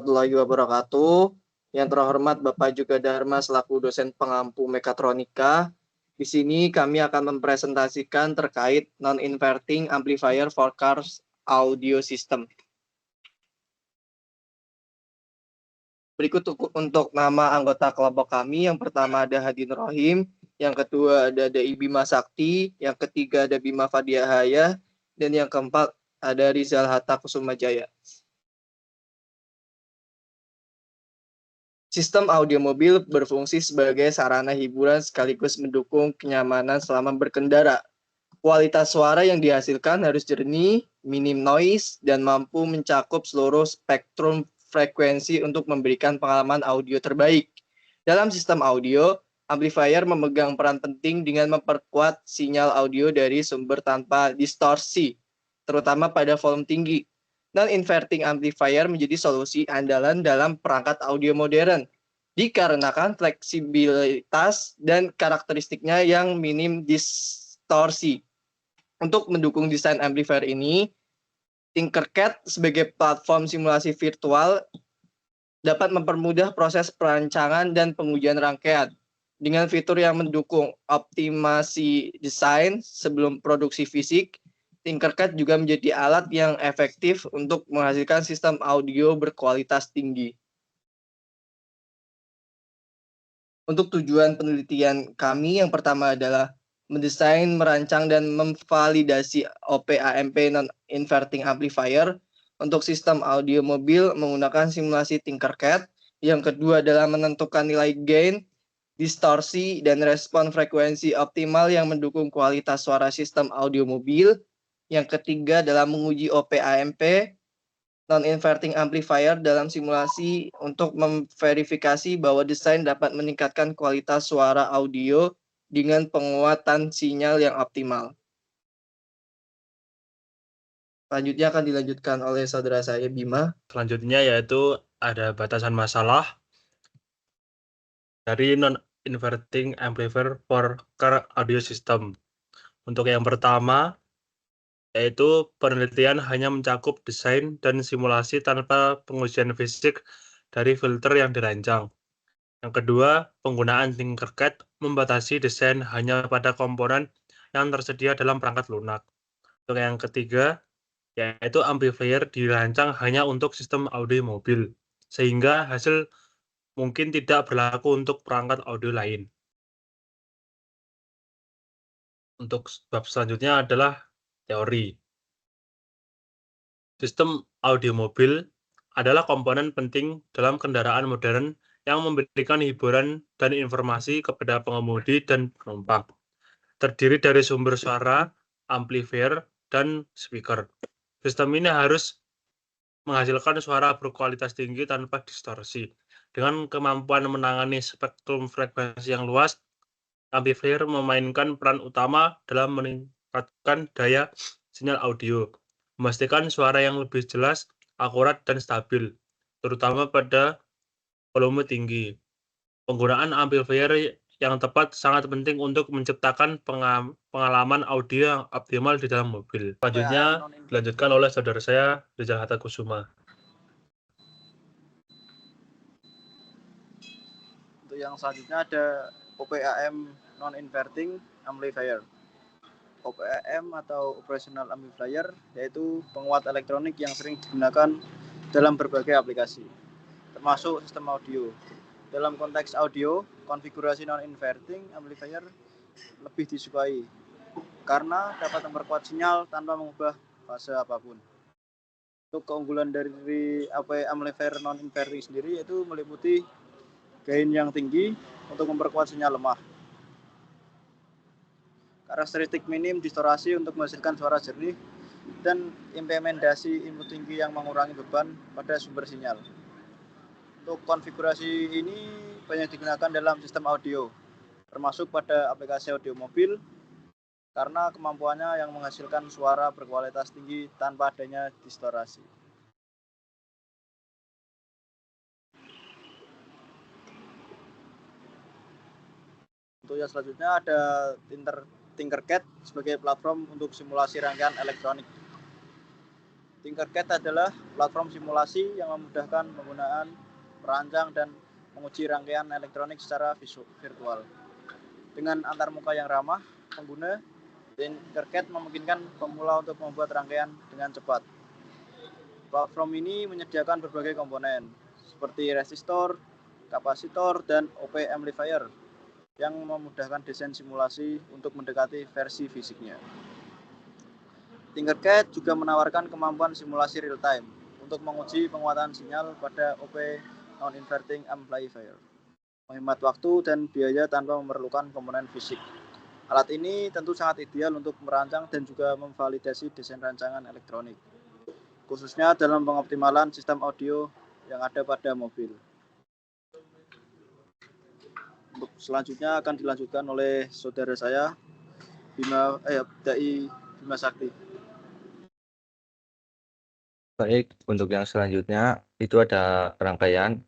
Warahmatullahi wabarakatuh. Yang terhormat Bapak Juga Dharma selaku dosen pengampu mekatronika. Di sini kami akan mempresentasikan terkait non-inverting amplifier for cars audio system. Berikut untuk nama anggota kelompok kami. Yang pertama ada Hadin Rohim, yang kedua ada Bima Sakti, yang ketiga ada Bima Fadiahaya, dan yang keempat ada Rizal Hatta Kusuma Jaya. Sistem audio mobil berfungsi sebagai sarana hiburan sekaligus mendukung kenyamanan selama berkendara. Kualitas suara yang dihasilkan harus jernih, minim noise, dan mampu mencakup seluruh spektrum frekuensi untuk memberikan pengalaman audio terbaik. Dalam sistem audio, amplifier memegang peran penting dengan memperkuat sinyal audio dari sumber tanpa distorsi, terutama pada volume tinggi. Non-inverting amplifier menjadi solusi andalan dalam perangkat audio modern, dikarenakan fleksibilitas dan karakteristiknya yang minim distorsi. Untuk mendukung desain amplifier ini, Tinkercad sebagai platform simulasi virtual dapat mempermudah proses perancangan dan pengujian rangkaian. Dengan fitur yang mendukung optimasi desain sebelum produksi fisik, Tinkercad juga menjadi alat yang efektif untuk menghasilkan sistem audio berkualitas tinggi. Untuk tujuan penelitian kami, yang pertama adalah mendesain, merancang, dan memvalidasi OP-AMP non-inverting amplifier untuk sistem audio mobil menggunakan simulasi Tinkercad. Yang kedua adalah menentukan nilai gain, distorsi, dan respon frekuensi optimal yang mendukung kualitas suara sistem audio mobil. Yang ketiga adalah menguji OP-AMP non-inverting amplifier dalam simulasi untuk memverifikasi bahwa desain dapat meningkatkan kualitas suara audio dengan penguatan sinyal yang optimal. Selanjutnya akan dilanjutkan oleh saudara saya Bima. Selanjutnya yaitu ada batasan masalah dari non-inverting amplifier for car audio system. Untuk yang pertama, yaitu penelitian hanya mencakup desain dan simulasi tanpa pengujian fisik dari filter yang dirancang. Yang kedua, penggunaan Tinkercad membatasi desain hanya pada komponen yang tersedia dalam perangkat lunak. Untuk yang ketiga, yaitu amplifier dirancang hanya untuk sistem audio mobil, sehingga hasil mungkin tidak berlaku untuk perangkat audio lain. Untuk bab selanjutnya adalah teori. Sistem audio mobil adalah komponen penting dalam kendaraan modern yang memberikan hiburan dan informasi kepada pengemudi dan penumpang. Terdiri dari sumber suara, amplifier, dan speaker. Sistem ini harus menghasilkan suara berkualitas tinggi tanpa distorsi. Dengan kemampuan menangani spektrum frekuensi yang luas, amplifier memainkan peran utama dalam meningkatkan daya sinyal audio, memastikan suara yang lebih jelas, akurat, dan stabil, terutama pada volume tinggi. Penggunaan amplifier yang tepat sangat penting untuk menciptakan pengalaman audio yang optimal di dalam mobil. Selanjutnya dilanjutkan oleh saudara saya, Rizal Hatta Kusuma. Untuk yang selanjutnya ada OP-AM non-inverting amplifier. OP-AM atau operational amplifier yaitu penguat elektronik yang sering digunakan dalam berbagai aplikasi, termasuk sistem audio. Dalam konteks audio, konfigurasi non-inverting amplifier lebih disukai karena dapat memperkuat sinyal tanpa mengubah fase apapun. Untuk keunggulan dari amplifier non-inverting sendiri yaitu meliputi gain yang tinggi untuk memperkuat sinyal lemah, karakteristik minim distorsi untuk menghasilkan suara jernih, dan implementasi input tinggi yang mengurangi beban pada sumber sinyal. Untuk konfigurasi ini banyak digunakan dalam sistem audio, termasuk pada aplikasi audio mobil, karena kemampuannya yang menghasilkan suara berkualitas tinggi tanpa adanya distorsi. Untuk yang selanjutnya ada Tinkercad sebagai platform untuk simulasi rangkaian elektronik. Tinkercad adalah platform simulasi yang memudahkan penggunaan, merancang, dan menguji rangkaian elektronik secara virtual. Dengan antarmuka yang ramah pengguna, Tinkercad memungkinkan pemula untuk membuat rangkaian dengan cepat. Platform ini menyediakan berbagai komponen, seperti resistor, kapasitor, dan OP amplifier, yang memudahkan desain simulasi untuk mendekati versi fisiknya. Tinkercad juga menawarkan kemampuan simulasi real-time untuk menguji penguatan sinyal pada OP non-inverting amplifier, menghemat waktu dan biaya tanpa memerlukan komponen fisik. Alat ini tentu sangat ideal untuk merancang dan juga memvalidasi desain rancangan elektronik, khususnya dalam pengoptimalan sistem audio yang ada pada mobil. Untuk selanjutnya akan dilanjutkan oleh saudara saya, Dai Bima Sakti. Baik, untuk yang selanjutnya itu ada rangkaian.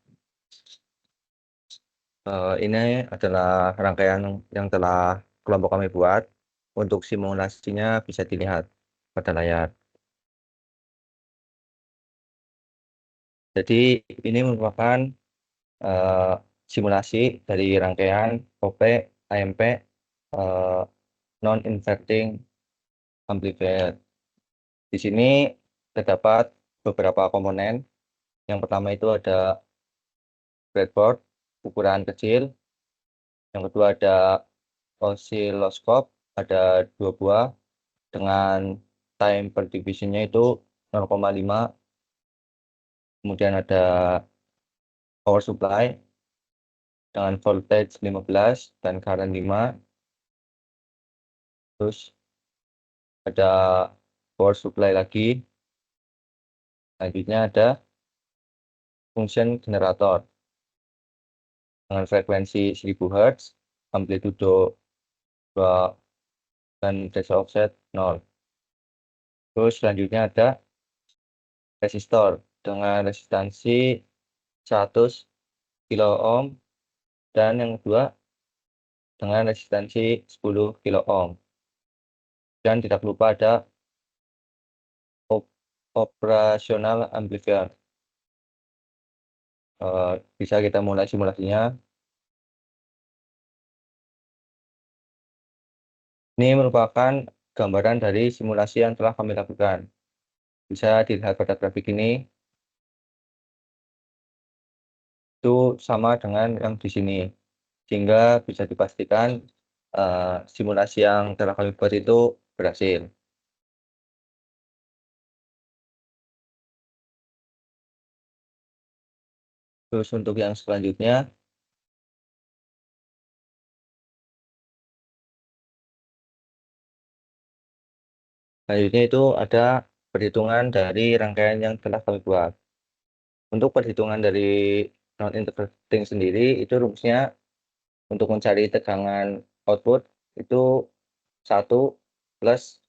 Ini adalah rangkaian yang telah kelompok kami buat. Untuk simulasinya bisa dilihat pada layar. Jadi ini merupakan simulasi dari rangkaian OP AMP non-inverting amplifier. Di sini terdapat beberapa komponen. Yang pertama itu ada breadboard ukuran kecil. Yang kedua ada oscilloscope, ada 2 buah dengan time per divisionnya itu 0,5. Kemudian ada power supply dengan voltage 15 dan current 5. Terus ada power supply lagi. Selanjutnya ada function generator dengan frekuensi 1000 Hz, amplitudo 2 dan phase offset 0. Terus selanjutnya ada resistor dengan resistansi 100 kilo ohm dan yang kedua dengan resistansi 10 kilo ohm. Dan tidak lupa ada operasional amplifier. Bisa kita mulai simulasinya. Ini merupakan gambaran dari simulasi yang telah kami lakukan. Bisa dilihat pada grafik ini. Itu sama dengan yang di sini. Sehingga bisa dipastikan simulasi yang telah kami buat itu berhasil. Terus untuk yang selanjutnya, itu ada perhitungan dari rangkaian yang telah kami buat. Untuk perhitungan dari non-inverting sendiri, itu rumusnya untuk mencari tegangan output itu 1 plus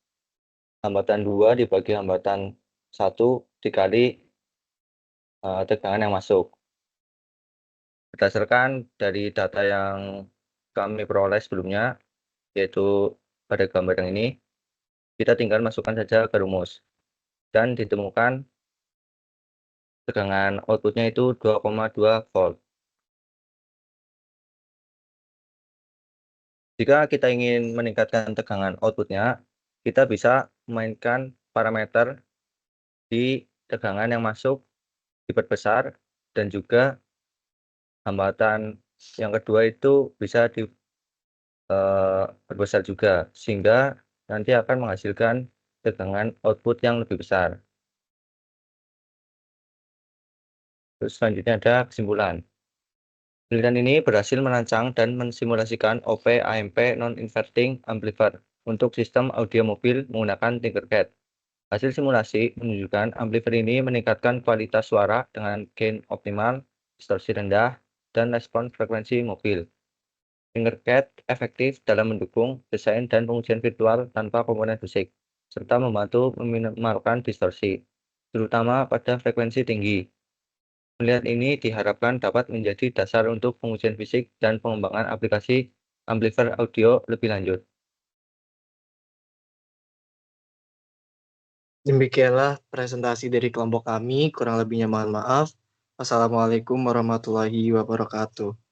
hambatan 2 dibagi hambatan 1 dikali tegangan yang masuk. Berdasarkan dari data yang kami peroleh sebelumnya, yaitu pada gambar yang ini, kita tinggal masukkan saja ke rumus. Dan ditemukan tegangan outputnya itu 2,2 volt. Jika kita ingin meningkatkan tegangan outputnya, kita bisa memainkan parameter di tegangan yang masuk diperbesar dan juga hambatan yang kedua itu bisa diperbesar juga, sehingga nanti akan menghasilkan tegangan output yang lebih besar. Terus selanjutnya ada kesimpulan. Penelitian ini berhasil merancang dan mensimulasikan OP AMP non-inverting amplifier untuk sistem audio mobil menggunakan Tinkercad. Hasil simulasi menunjukkan amplifier ini meningkatkan kualitas suara dengan gain optimal, distorsi rendah, dan respon frekuensi mobil. Tinkercad efektif dalam mendukung desain dan pengujian virtual tanpa komponen fisik, serta membantu meminimalkan distorsi, terutama pada frekuensi tinggi. Penelitian ini diharapkan dapat menjadi dasar untuk pengujian fisik dan pengembangan aplikasi amplifier audio lebih lanjut. Demikianlah presentasi dari kelompok kami, kurang lebihnya mohon maaf. Wassalamualaikum warahmatullahi wabarakatuh.